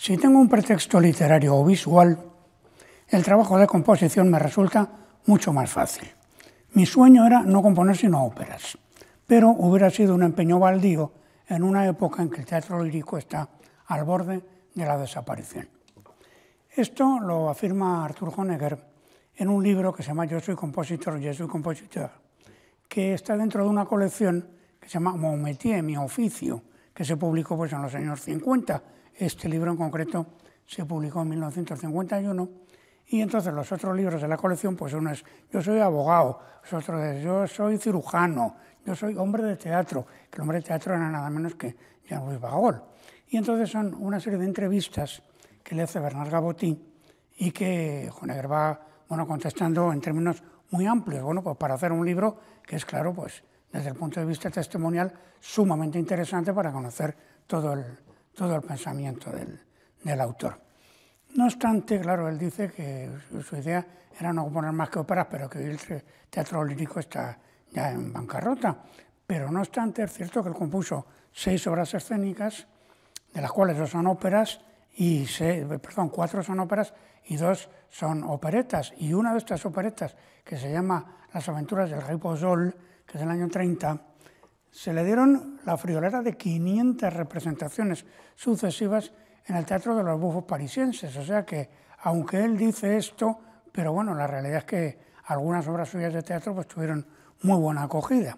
Si tengo un pretexto literario o visual, el trabajo de composición me resulta mucho más fácil. Mi sueño era no componer sino óperas, pero hubiera sido un empeño baldío en una época en que el teatro lírico está al borde de la desaparición. Esto lo afirma Arthur Honegger en un libro que se llama Yo soy compositor, je suis compositeur, que está dentro de una colección que se llama Mon métier, mi oficio, que se publicó pues, en los años 50. Este libro en concreto se publicó en 1951 y entonces los otros libros de la colección, pues uno es Yo soy abogado, otro es Yo soy cirujano, Yo soy hombre de teatro, que el hombre de teatro era nada menos que Jean-Louis Barrault. Y entonces son una serie de entrevistas que le hace Bernard Gabotti y que Honegger va contestando en términos muy amplios, pues para hacer un libro que es, claro, pues desde el punto de vista testimonial, sumamente interesante para conocer todo el pensamiento del autor. No obstante, claro, él dice que su idea era no componer más que óperas, pero que hoy el teatro lírico está ya en bancarrota. Pero no obstante, es cierto que él compuso 6 obras escénicas, de las cuales 2 son óperas, 4 son óperas y 2 son operetas. Y una de estas operetas, que se llama Las aventuras del rey Pozol, que es del año 30, se le dieron la friolera de 500 representaciones sucesivas en el Teatro de los Bufos parisienses. O sea que, aunque él dice esto, pero bueno, la realidad es que algunas obras suyas de teatro pues tuvieron muy buena acogida.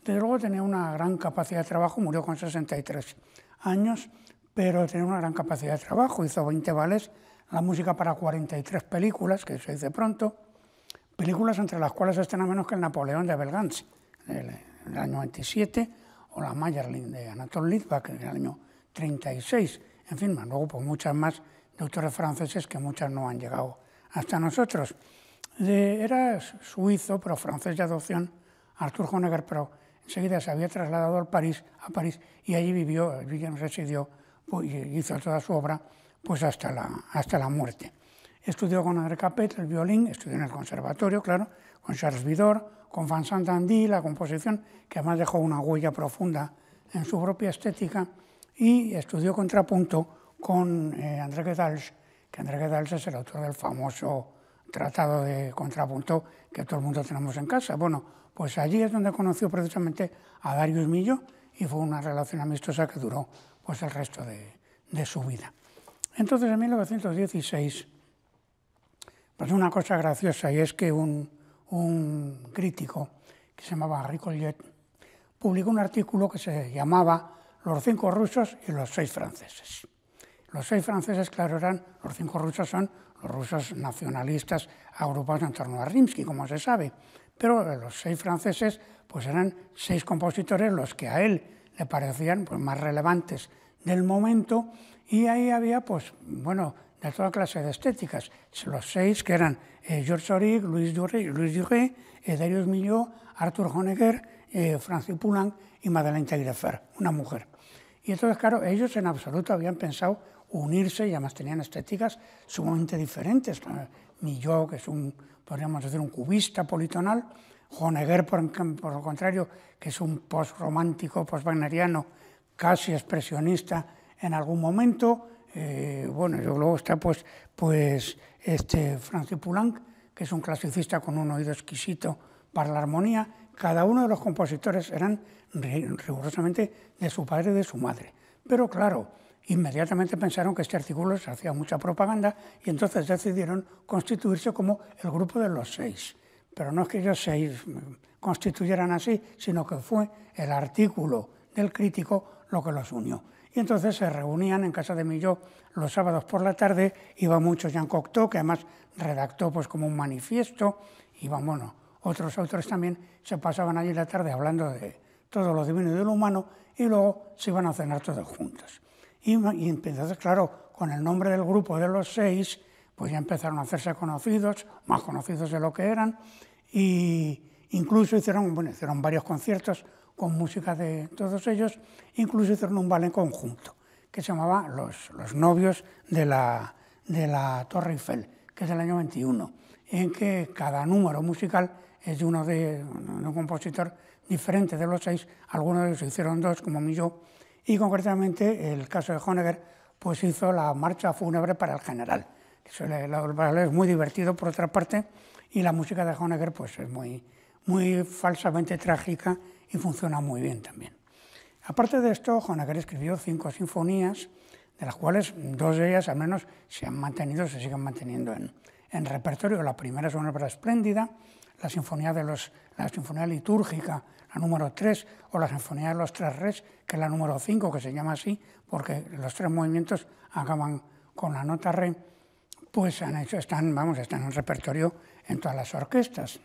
Desde luego tenía una gran capacidad de trabajo, murió con 63 años, pero tenía una gran capacidad de trabajo. Hizo 20 ballets, la música para 43 películas, que se dice pronto, películas entre las cuales están a menos que el Napoleón de Abel Gance, el año 27, o la Mayerling de Anatole Litvak en el año 36. En fin, luego pues muchas más de autores franceses que muchas no han llegado hasta nosotros. Era suizo, pero francés de adopción, Arthur Honegger, pero enseguida se había trasladado a París y allí vivió, residió y hizo toda su obra pues hasta la muerte. Estudió con André Capet el violín, estudió en el conservatorio, claro, con Charles Widor, con Vincent Dandy, la composición, que además dejó una huella profunda en su propia estética, y estudió contrapunto con André Guedalch, que André Guedalch es el autor del famoso tratado de contrapunto que todo el mundo tenemos en casa. Bueno, pues allí es donde conoció precisamente a Darius Milhaud y fue una relación amistosa que duró pues, el resto de su vida. Entonces, en 1916, pasó una cosa graciosa, y es que un crítico que se llamaba Henri Colliet publicó un artículo que se llamaba Los 5 rusos y los 6 franceses. Los 6 franceses, claro, los 5 rusos son los rusos nacionalistas agrupados en torno a Rimsky, como se sabe, pero los 6 franceses pues eran 6 compositores los que a él le parecían pues, más relevantes del momento, y ahí había pues, de toda clase de estéticas. Los 6 que eran Georges Auric, Louis Duret, Darius Milhaud, Arthur Honegger, Francis Poulenc y Madeleine Taillefer, una mujer. Y entonces, claro, ellos en absoluto habían pensado unirse y además tenían estéticas sumamente diferentes. Milhaud, que es podríamos decir, un cubista politonal, Honegger, por el contrario, que es un post-romántico, post-wagneriano, casi expresionista en algún momento. Y luego está Francis Poulenc, que es un clasicista con un oído exquisito para la armonía. Cada uno de los compositores eran rigurosamente de su padre y de su madre. Pero claro, inmediatamente pensaron que este artículo les hacía mucha propaganda y entonces decidieron constituirse como el grupo de los 6. Pero no es que ellos 6 constituyeran así, sino que fue el artículo del crítico lo que los unió. Y entonces se reunían en casa de Milhaud los sábados por la tarde, iba mucho Jean Cocteau, que además redactó pues como un manifiesto, otros autores también se pasaban allí la tarde hablando de todo lo divino y de lo humano, y luego se iban a cenar todos juntos. Y entonces, claro, con el nombre del grupo de los 6, pues ya empezaron a hacerse conocidos, más conocidos de lo que eran, y incluso hicieron varios conciertos con música de todos ellos, incluso hicieron un ballet conjunto, que se llamaba Los novios de la Torre Eiffel, que es del año 21, en que cada número musical es de un compositor diferente de los 6, algunos de ellos hicieron 2, como Milhaud, y concretamente el caso de Honegger pues hizo la marcha fúnebre para el general. El ballet es muy divertido, por otra parte, y la música de Honegger pues, es muy falsamente trágica y funciona muy bien también. Aparte de esto, Honegger escribió 5 sinfonías, de las cuales 2 de ellas al menos se siguen manteniendo en repertorio. La primera es una obra espléndida, la sinfonía litúrgica, la número 3, o la sinfonía de los 3 res, que es la número 5, que se llama así, porque los 3 movimientos acaban con la nota re, pues están en repertorio en todas las orquestas.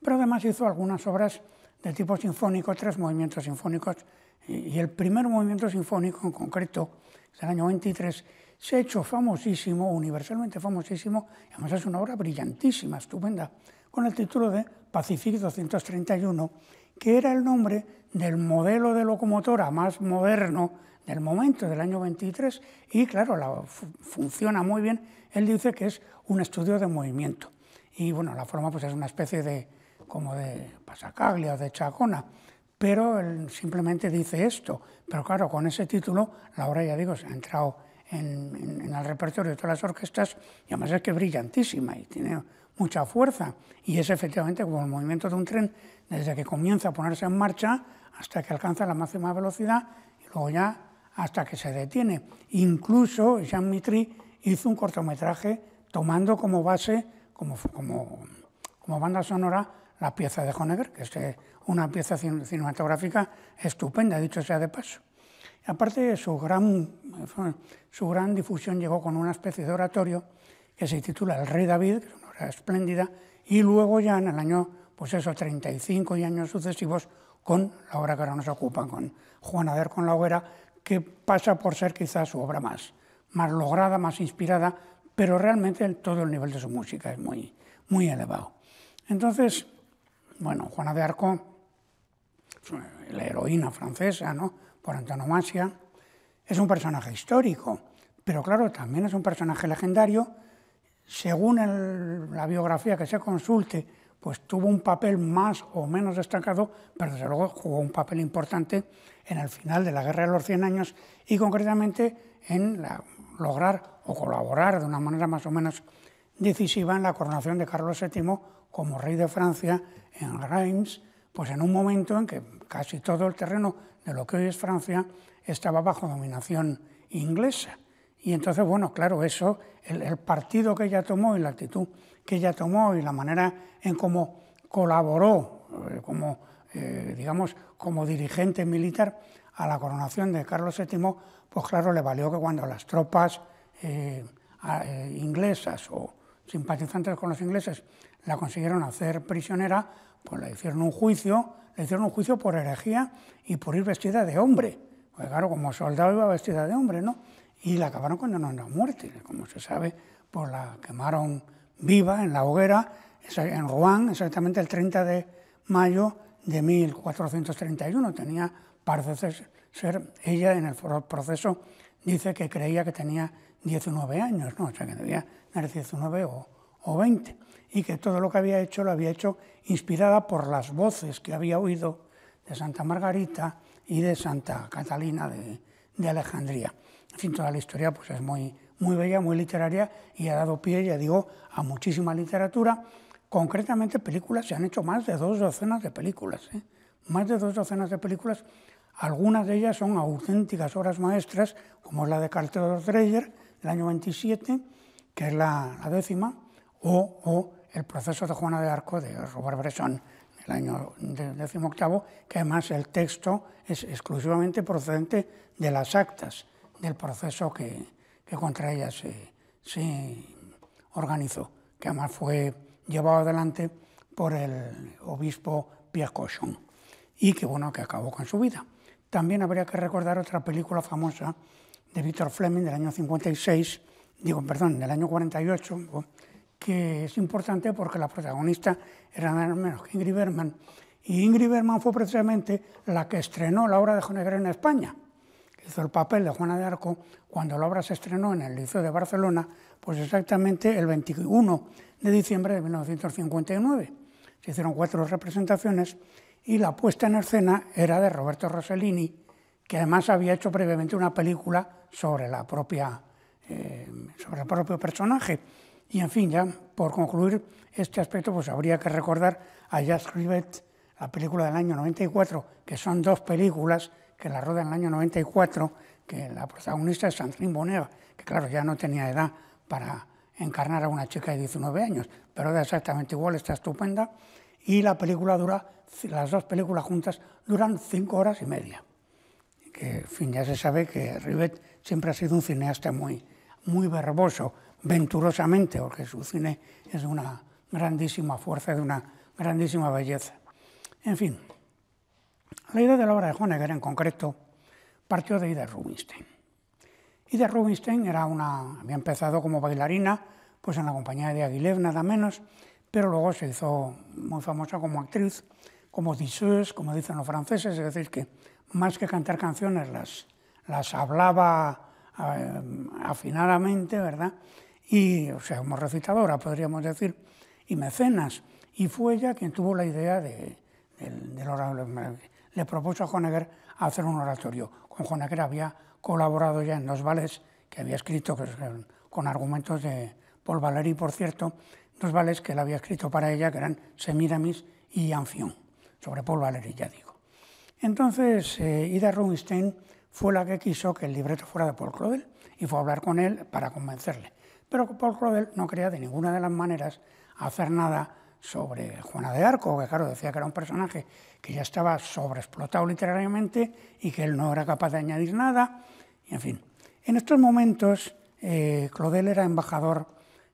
Pero además hizo algunas obras de tipo sinfónico, 3 movimientos sinfónicos, y el primer movimiento sinfónico en concreto, del año 23, se ha hecho famosísimo, universalmente famosísimo, y además es una obra brillantísima, estupenda, con el título de Pacific 231, que era el nombre del modelo de locomotora más moderno del momento, del año 23, y claro, funciona muy bien. Él dice que es un estudio de movimiento, y bueno, la forma pues es una especie como de Passacaglia o de Chacona, pero él simplemente dice esto. Pero claro, con ese título, la obra, ya digo, se ha entrado en el repertorio de todas las orquestas, y además es que es brillantísima y tiene mucha fuerza, y es efectivamente como el movimiento de un tren, desde que comienza a ponerse en marcha hasta que alcanza la máxima velocidad, y luego ya hasta que se detiene. Incluso Jean Mitry hizo un cortometraje tomando como base, como banda sonora, la pieza de Honegger, que es una pieza cinematográfica estupenda, dicho sea de paso. Aparte, su gran difusión llegó con una especie de oratorio que se titula El Rey David, que es una obra espléndida, y luego ya en el año 35 y años sucesivos, con la obra que ahora nos ocupa, con Juana de Arco en la hoguera, que pasa por ser quizás su obra más lograda, más inspirada, pero realmente todo el nivel de su música es muy elevado. Entonces, bueno, Juana de Arco, la heroína francesa, ¿no?, por antonomasia, es un personaje histórico, pero claro, también es un personaje legendario. Según la biografía que se consulte, pues tuvo un papel más o menos destacado, pero desde luego jugó un papel importante en el final de la Guerra de los 100 años y concretamente en lograr o colaborar de una manera más o menos decisiva en la coronación de Carlos VII como rey de Francia en Reims, pues en un momento en que casi todo el terreno de lo que hoy es Francia estaba bajo dominación inglesa. Y entonces, bueno, claro, eso, el partido que ella tomó y la actitud que ella tomó y la manera en cómo colaboró, digamos, como dirigente militar a la coronación de Carlos VII, pues claro, le valió que cuando las tropas inglesas o simpatizantes con los ingleses la consiguieron hacer prisionera, pues le hicieron un juicio por herejía y por ir vestida de hombre. Pues claro, como soldado iba vestida de hombre, ¿no? Y la acabaron condenando a muerte. Como se sabe, pues la quemaron viva en la hoguera, en Rouen, exactamente el 30 de mayo de 1431. Parece ser, ella en el proceso dice que creía que tenía 19 años, ¿no? O sea, que debía tener 19 o 20. Y que todo lo que había hecho lo había hecho inspirada por las voces que había oído de Santa Margarita y de Santa Catalina de Alejandría. En fin, toda la historia pues, es muy bella, muy literaria y ha dado pie, ya digo, a muchísima literatura. Concretamente, películas, se han hecho más de 2 docenas de películas. Más de 2 docenas de películas. Algunas de ellas son auténticas obras maestras, como es la de Carl Theodor Dreyer, del año 27, que es la 10ª, o El proceso de Juana de Arco, de Robert Bresson, del año 18º, que además el texto es exclusivamente procedente de las actas del proceso que contra ella se organizó, que además fue llevado adelante por el obispo Pierre Cochon, y que acabó con su vida. También habría que recordar otra película famosa de Victor Fleming del año 48, que es importante porque la protagonista era nada menos que Ingrid Bergman, y Ingrid Bergman fue precisamente la que estrenó la obra de Honegger en España. Hizo el papel de Juana de Arco cuando la obra se estrenó en el Liceo de Barcelona, pues exactamente el 21 de diciembre de 1959. Se hicieron 4 representaciones y la puesta en escena era de Roberto Rossellini, que además había hecho previamente una película sobre el propio personaje. Y en fin, ya por concluir este aspecto, pues habría que recordar a Jacques Rivette, la película del año 94, que son dos películas que la roda en el año 94, que la protagonista es Sandrine Bonner, que claro, ya no tenía edad para encarnar a una chica de 19 años, pero da exactamente igual, está estupenda, y la película las dos películas juntas duran 5 horas y media. Que, en fin, ya se sabe que Rivette siempre ha sido un cineasta muy verboso, venturosamente, porque su cine es de una grandísima fuerza, de una grandísima belleza. En fin, la idea de la obra de Honegger en concreto partió de Ida Rubinstein. Ida Rubinstein había empezado como bailarina, pues en la compañía de Diaghilev nada menos, pero luego se hizo muy famosa como actriz, como diseuse, como dicen los franceses, es decir, que más que cantar canciones las hablaba afinadamente, ¿verdad? Y, o sea, como recitadora, podríamos decir, y mecenas. Y fue ella quien tuvo la idea del oratorio. Le propuso a Honegger hacer un oratorio. Con Honegger había colaborado ya en 2 ballets que había escrito con argumentos de Paul Valéry, por cierto, 2 ballets que él había escrito para ella, que eran Semiramis y Amphion, sobre Paul Valéry, ya digo. Entonces, Ida Rubinstein fue la que quiso que el libreto fuera de Paul Claudel y fue a hablar con él para convencerle. Pero Paul Claudel no quería de ninguna de las maneras hacer nada sobre Juana de Arco, que claro, decía que era un personaje que ya estaba sobreexplotado literariamente y que él no era capaz de añadir nada, y en fin. En estos momentos, Claudel era embajador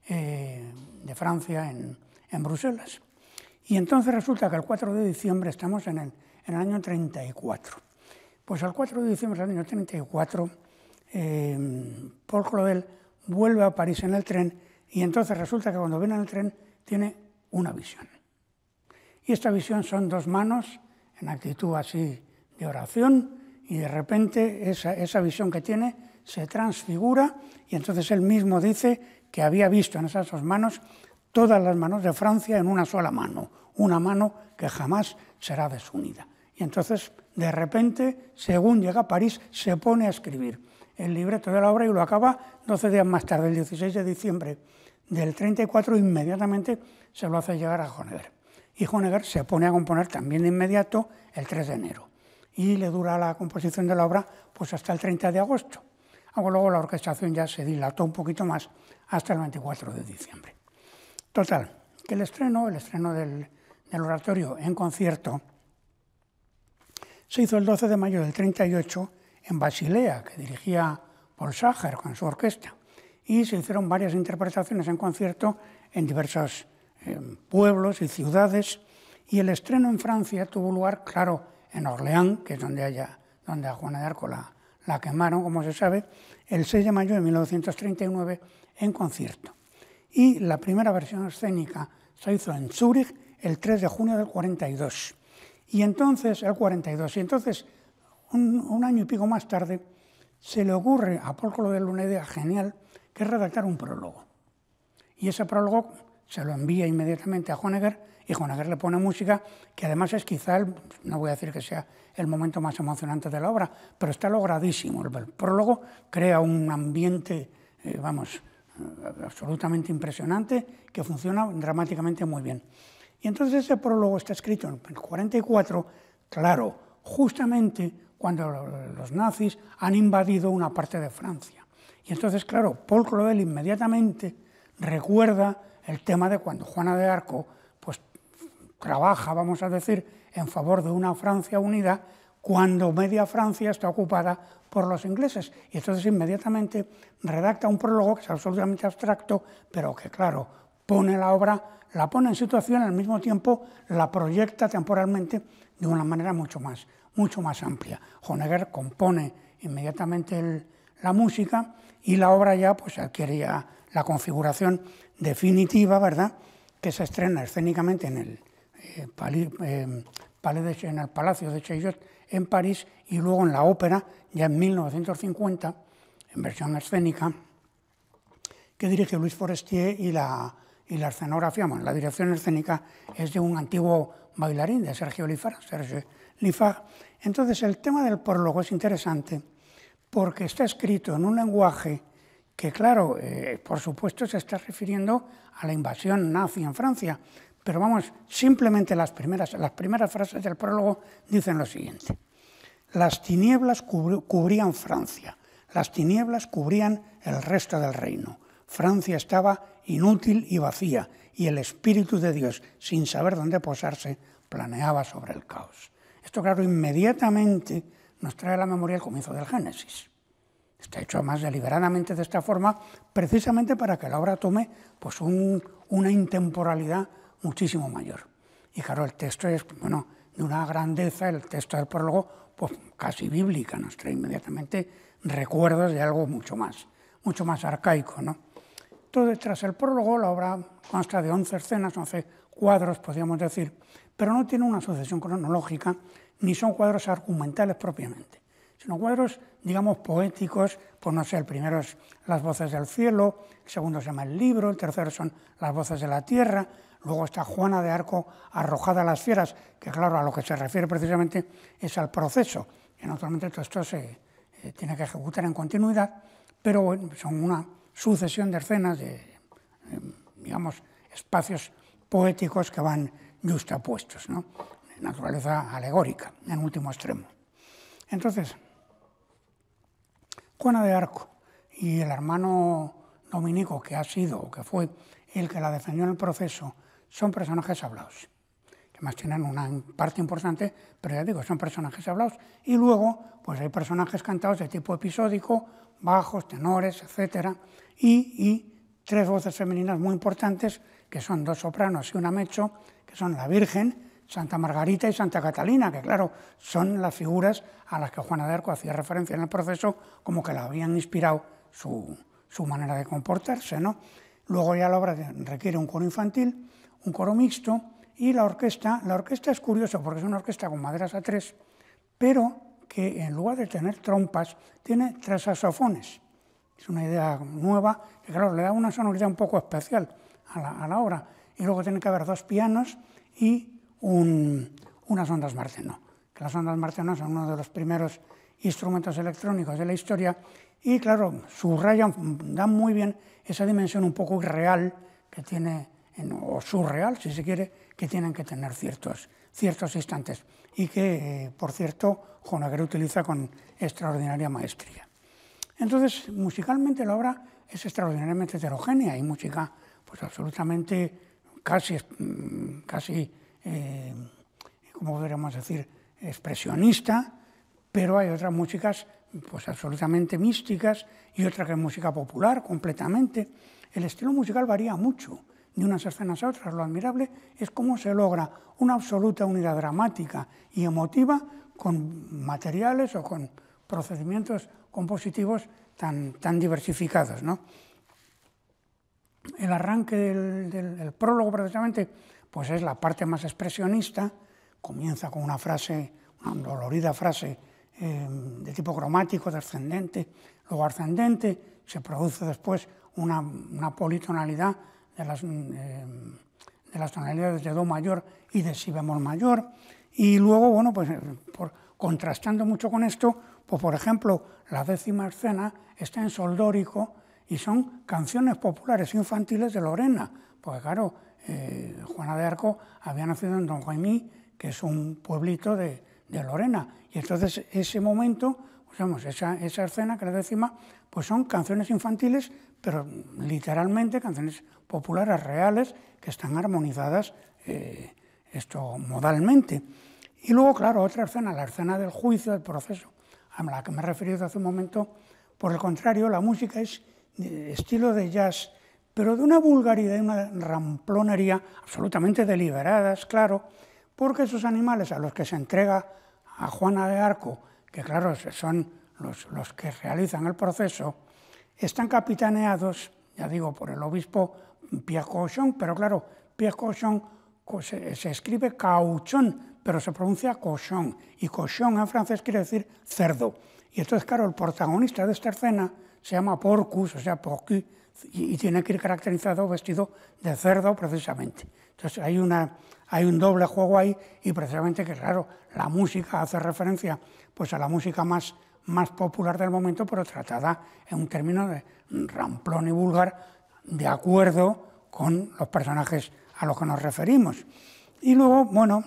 de Francia en Bruselas. Y entonces resulta que el 4 de diciembre, estamos en el año 34, pues el 4 de diciembre del año 34, Paul Claudel vuelve a París en el tren y entonces resulta que cuando viene en el tren tiene una visión. Y esta visión son 2 manos en actitud así de oración y de repente esa visión que tiene se transfigura y entonces él mismo dice que había visto en esas 2 manos todas las manos de Francia en una sola mano, una mano que jamás será desunida. Y entonces, de repente, según llega a París, se pone a escribir el libreto de la obra y lo acaba 12 días más tarde, el 16 de diciembre del 34, inmediatamente se lo hace llegar a Honegger. Y Honegger se pone a componer también de inmediato el 3 de enero. Y le dura la composición de la obra pues hasta el 30 de agosto. Aunque luego la orquestación ya se dilató un poquito más hasta el 24 de diciembre. Total, que el estreno del oratorio en concierto se hizo el 12 de mayo del 38 en Basilea, que dirigía Paul Sacher con su orquesta, y se hicieron varias interpretaciones en concierto en diversos pueblos y ciudades, y el estreno en Francia tuvo lugar, claro, en Orleans, que es donde a Juana de Arco la quemaron, como se sabe, el 6 de mayo de 1939 en concierto. Y la primera versión escénica se hizo en Zúrich el 3 de junio del 42. Y entonces, un año y pico más tarde, se le ocurre a Paul Claudel una idea genial, que es redactar un prólogo. Y ese prólogo se lo envía inmediatamente a Honegger, y Honegger le pone música, que además es quizá, no voy a decir que sea el momento más emocionante de la obra, pero está logradísimo. El prólogo crea un ambiente, absolutamente impresionante, que funciona dramáticamente muy bien. Y entonces ese prólogo está escrito en el 44, claro, justamente cuando los nazis han invadido una parte de Francia. Y entonces, claro, Paul Claudel inmediatamente recuerda el tema de cuando Juana de Arco pues, trabaja, vamos a decir, en favor de una Francia unida, cuando media Francia está ocupada por los ingleses. Y entonces inmediatamente redacta un prólogo que es absolutamente abstracto, pero que, claro, pone la obra, la pone en situación, al mismo tiempo la proyecta temporalmente de una manera mucho más amplia. Honegger compone inmediatamente la música y la obra ya pues adquiere ya la configuración definitiva, ¿verdad?, que se estrena escénicamente en el Palacio de Chaillot en París y luego en la ópera ya en 1950 en versión escénica que dirige Louis Forestier y la escenografía, la dirección escénica es de un antiguo bailarín de Serge Liffard. Entonces, el tema del prólogo es interesante porque está escrito en un lenguaje que, claro, por supuesto se está refiriendo a la invasión nazi en Francia, pero vamos, simplemente las primeras frases del prólogo dicen lo siguiente: las tinieblas cubrían Francia, las tinieblas cubrían el resto del reino. Francia estaba inútil y vacía, y el Espíritu de Dios, sin saber dónde posarse, planeaba sobre el caos. Esto, claro, inmediatamente nos trae a la memoria el comienzo del Génesis. Está hecho más deliberadamente de esta forma, precisamente para que la obra tome pues, una intemporalidad muchísimo mayor. Y claro, el texto es de una grandeza, el texto del prólogo, pues casi bíblica, nos trae inmediatamente recuerdos de algo mucho más arcaico, ¿no? Todo tras el prólogo, la obra consta de 11 escenas, 11 cuadros, podríamos decir, pero no tiene una sucesión cronológica, ni son cuadros argumentales propiamente, sino cuadros, digamos, poéticos. Pues no sé, el primero es las voces del cielo, el segundo se llama el libro, el tercero son las voces de la tierra, luego está Juana de Arco arrojada a las fieras, que claro, a lo que se refiere precisamente es al proceso, que naturalmente todo esto se tiene que ejecutar en continuidad, pero bueno, son una sucesión de escenas, digamos, espacios poéticos que van justapuestos, ¿no? De naturaleza alegórica, en último extremo. Entonces, Juana de Arco y el hermano Dominico, que ha sido o que fue el que la defendió en el proceso, son personajes hablados, que además tienen una parte importante, pero ya digo, son personajes hablados. Y luego, pues hay personajes cantados de tipo episódico, bajos, tenores, etcétera, y 3 voces femeninas muy importantes, que son 2 sopranos y una mezzo, que son la Virgen, Santa Margarita y Santa Catalina, que claro, son las figuras a las que Juana de Arco hacía referencia en el proceso, como que la habían inspirado su manera de comportarse, ¿no? Luego ya la obra requiere un coro infantil, un coro mixto, y la orquesta es curiosa porque es una orquesta con maderas a 3, pero que en lugar de tener trompas, tiene 3 saxofones. Es una idea nueva, que claro, le da una sonoridad un poco especial a la obra. Y luego tiene que haber 2 pianos y unas ondas Martenot, que las ondas Martenot son uno de los primeros instrumentos electrónicos de la historia, y claro, subrayan, dan muy bien esa dimensión un poco irreal que tiene, o surreal, si se quiere, que tienen que tener ciertos instantes, y que, por cierto, Honegger utiliza con extraordinaria maestría. Entonces, musicalmente la obra es extraordinariamente heterogénea, hay música pues absolutamente casi como podríamos decir, expresionista, pero hay otras músicas pues absolutamente místicas y otra que es música popular completamente. El estilo musical varía mucho de unas escenas a otras. Lo admirable es cómo se logra una absoluta unidad dramática y emotiva con materiales o con procedimientos compositivos tan diversificados, ¿no? El arranque del prólogo, precisamente, pues es la parte más expresionista. Comienza con una dolorida frase de tipo cromático, descendente, luego ascendente. Se produce después una politonalidad de las tonalidades de do mayor y de si bemol mayor. Y luego, bueno, pues contrastando mucho con esto, pues por ejemplo, la 10ª escena está en sol dórico y son canciones populares infantiles de Lorena, porque claro, Juana de Arco había nacido en Don Jaimí, que es un pueblito de Lorena, y entonces ese momento, digamos, esa escena que la 10ª, pues son canciones infantiles, pero literalmente canciones populares reales que están armonizadas modalmente. Y luego, claro, otra escena, la escena del juicio, del proceso, a la que me he referido hace un momento. Por el contrario, la música es de estilo de jazz, pero de una vulgaridad y una ramplonería absolutamente deliberadas, claro, porque esos animales a los que se entrega a Juana de Arco, que claro, son los que realizan el proceso, están capitaneados, ya digo, por el obispo Pierre Cochon, pero claro, Pierre Cochon se escribe Cauchon, pero se pronuncia Cochon, y Cochon en francés quiere decir cerdo. Y entonces, claro, el protagonista de esta escena se llama Porcus, o sea, Porcu, y tiene que ir caracterizado vestido de cerdo precisamente. Entonces hay un doble juego ahí, y precisamente que, claro, la música hace referencia pues a la música más popular del momento, pero tratada en un término de ramplón y vulgar, de acuerdo con los personajes a los que nos referimos. Y luego, bueno,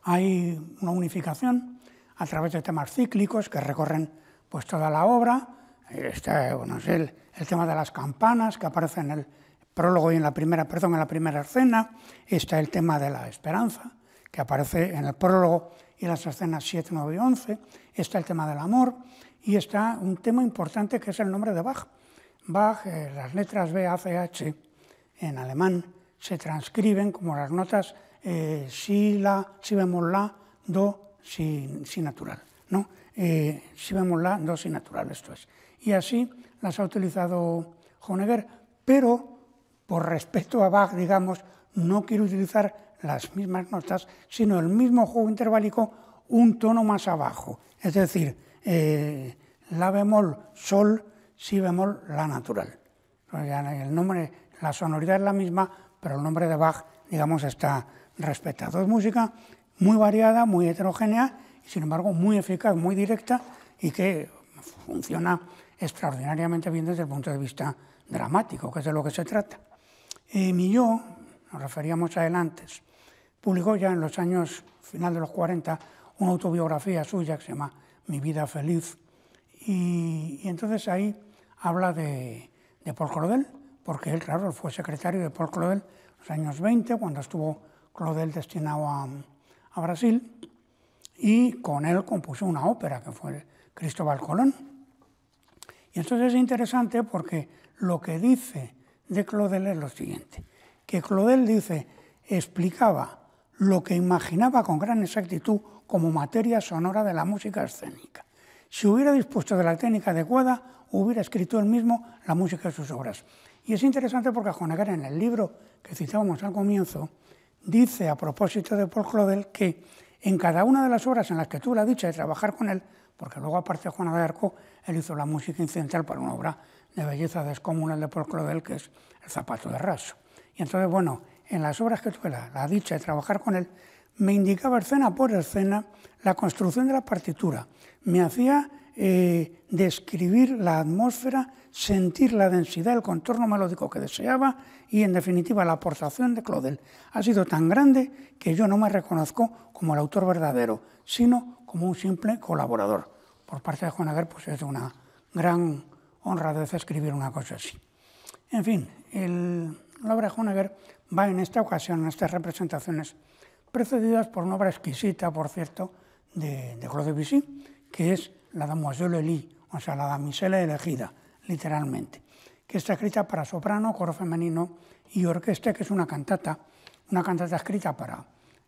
hay una unificación a través de temas cíclicos que recorren pues toda la obra. Está, bueno, es el tema de las campanas, que aparece en el prólogo y en la primera escena. Está el tema de la esperanza, que aparece en el prólogo y las escenas 7, 9 y 11. Está el tema del amor, y está un tema importante que es el nombre de Bach. Bach, las letras B, A, C, H, en alemán, se transcriben como las notas si bemol la, do, si natural, ¿no? Si bemol la, do, si natural, esto es. Y así las ha utilizado Honegger, pero por respeto a Bach, digamos, no quiero utilizar las mismas notas, sino el mismo juego interválico un tono más abajo. Es decir, la bemol, sol, si bemol, la natural. El nombre, la sonoridad es la misma, pero el nombre de Bach, digamos, está respetado. Es música muy variada, muy heterogénea, y sin embargo muy eficaz, muy directa, y que funciona extraordinariamente bien desde el punto de vista dramático, que es de lo que se trata. Milló, nos referíamos a él antes, publicó ya en los años final de los 40 una autobiografía suya que se llama Mi vida feliz, y entonces ahí habla de Paul Claudel, porque él, claro, fue secretario de Paul Claudel en los años 20, cuando estuvo Claudel destinado a Brasil, y con él compuso una ópera que fue Cristóbal Colón. Y entonces es interesante porque lo que dice de Claudel es lo siguiente, que Claudel dice, explicaba lo que imaginaba con gran exactitud como materia sonora de la música escénica. Si hubiera dispuesto de la técnica adecuada, hubiera escrito él mismo la música de sus obras. Y es interesante porque Honegger, en el libro que citábamos al comienzo, dice a propósito de Paul Claudel que en cada una de las obras en las que tuve la dicha de trabajar con él, porque luego, aparte de Juana de Arco, él hizo la música incidental para una obra de belleza descomunal de Paul Claudel, que es El zapato de raso. Y entonces, bueno, en las obras que tuve la dicha de trabajar con él, me indicaba escena por escena la construcción de la partitura, me hacía describir la atmósfera, sentir la densidad, el contorno melódico que deseaba, y en definitiva la aportación de Claudel ha sido tan grande que yo no me reconozco como el autor verdadero, sino como un simple colaborador. Por parte de Honegger, pues es una gran honradez escribir una cosa así. En fin, la obra de Honegger va en esta ocasión, en estas representaciones, precedidas por una obra exquisita, por cierto, de Claude Debussy, que es la Demoiselle Elie, o sea, la damisela elegida, literalmente, que está escrita para soprano, coro femenino y orquesta, que es una cantata escrita para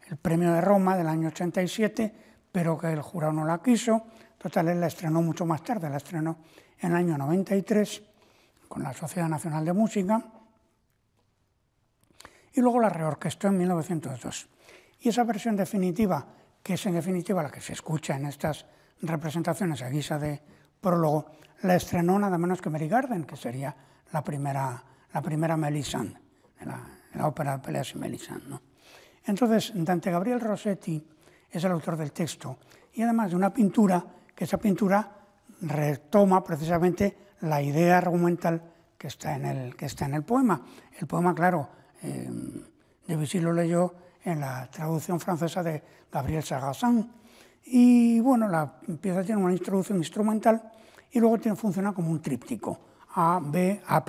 el Premio de Roma del año 87, pero que el jurado no la quiso. Total, él la estrenó mucho más tarde, la estrenó en el año 93 con la Sociedad Nacional de Música, y luego la reorquestó en 1902. Y esa versión definitiva, que es en definitiva la que se escucha en estas representaciones a guisa de prólogo, la estrenó nada menos que Mary Garden, que sería la primera Mélisande, la ópera de Pelléas y Mélisande, ¿no? Entonces, Dante Gabriel Rossetti es el autor del texto, y además de una pintura, que esa pintura retoma precisamente la idea argumental que está en el poema. El poema, claro, Debussy lo leyó en la traducción francesa de Gabriel Sarrazin, y bueno, la pieza tiene una introducción instrumental y luego funciona como un tríptico, A, B, A'.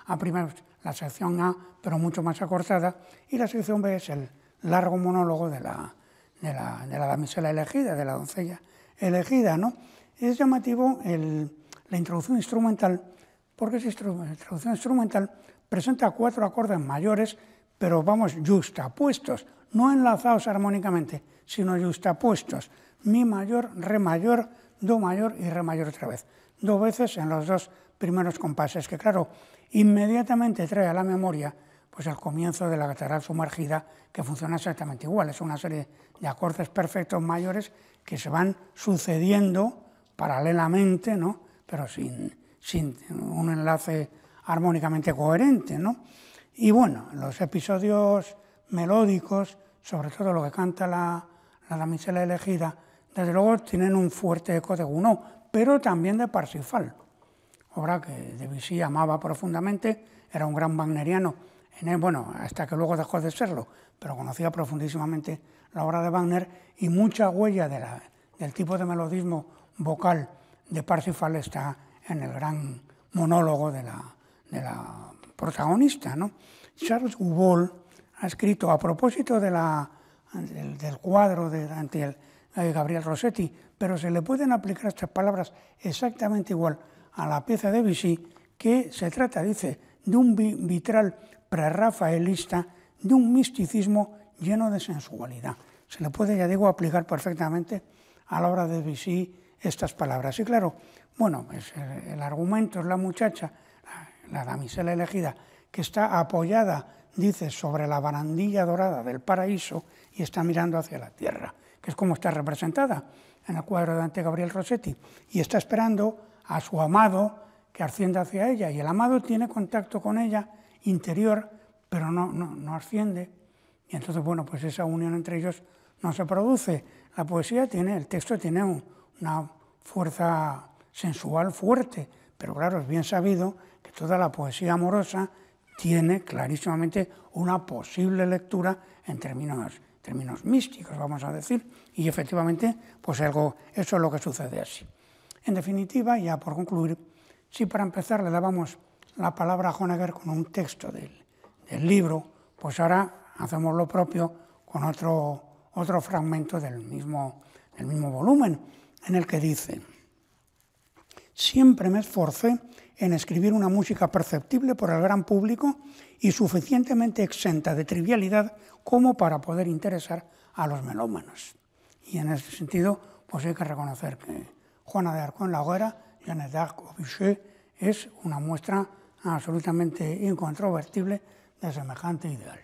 A' es la sección A, pero mucho más acortada, y la sección B es el largo monólogo de la damisela elegida, de la doncella elegida, ¿no? Es llamativo la introducción instrumental, porque esa introducción instrumental presenta 4 acordes mayores, pero vamos, justapuestos, no enlazados armónicamente, sino justapuestos. Mi mayor, re mayor, do mayor y re mayor otra vez. 2 veces en los 2 primeros compases, que claro, inmediatamente trae a la memoria pues el comienzo de la catedral sumergida, que funciona exactamente igual. Es una serie de acordes perfectos mayores que se van sucediendo paralelamente, ¿no? Pero sin sin un enlace armónicamente coherente, ¿no? Y bueno, los episodios melódicos, sobre todo lo que canta la damisela elegida, desde luego tienen un fuerte eco de Gounod, pero también de Parsifal, obra que Debussy amaba profundamente, era un gran wagneriano, bueno, hasta que luego dejó de serlo, pero conocía profundísimamente la obra de Wagner y mucha huella del tipo de melodismo vocal de Parsifal está en el gran monólogo de la protagonista, ¿no? Charles Goubol ha escrito a propósito del cuadro de Gabriel Rossetti, pero se le pueden aplicar estas palabras exactamente igual a la pieza de Debussy, que se trata, dice, de un vitral prerrafaelista, de un misticismo lleno de sensualidad. Se le puede, ya digo, aplicar perfectamente a la obra de Debussy estas palabras. Y claro, bueno, pues el argumento es la muchacha, la damisela elegida, que está apoyada, dice, sobre la barandilla dorada del paraíso y está mirando hacia la tierra, que es como está representada en el cuadro de Dante Gabriel Rossetti, y está esperando a su amado que ascienda hacia ella, y el amado tiene contacto con ella interior, pero no asciende, y entonces, bueno, pues esa unión entre ellos no se produce. La poesía el texto tiene una fuerza sensual fuerte, pero claro, es bien sabido que toda la poesía amorosa tiene clarísimamente una posible lectura en términos místicos, vamos a decir, y efectivamente, pues eso es lo que sucede así. En definitiva, ya por concluir, si para empezar le dábamos la palabra a Honegger con un texto del libro, pues ahora hacemos lo propio con otro fragmento del mismo volumen, en el que dice: siempre me esforcé en escribir una música perceptible por el gran público y suficientemente exenta de trivialidad como para poder interesar a los melómanos. Y en ese sentido, pues hay que reconocer que Juana de Arco en la hoguera, Jeanne d'Arc au bûcher, es una muestra absolutamente incontrovertible de semejante ideal.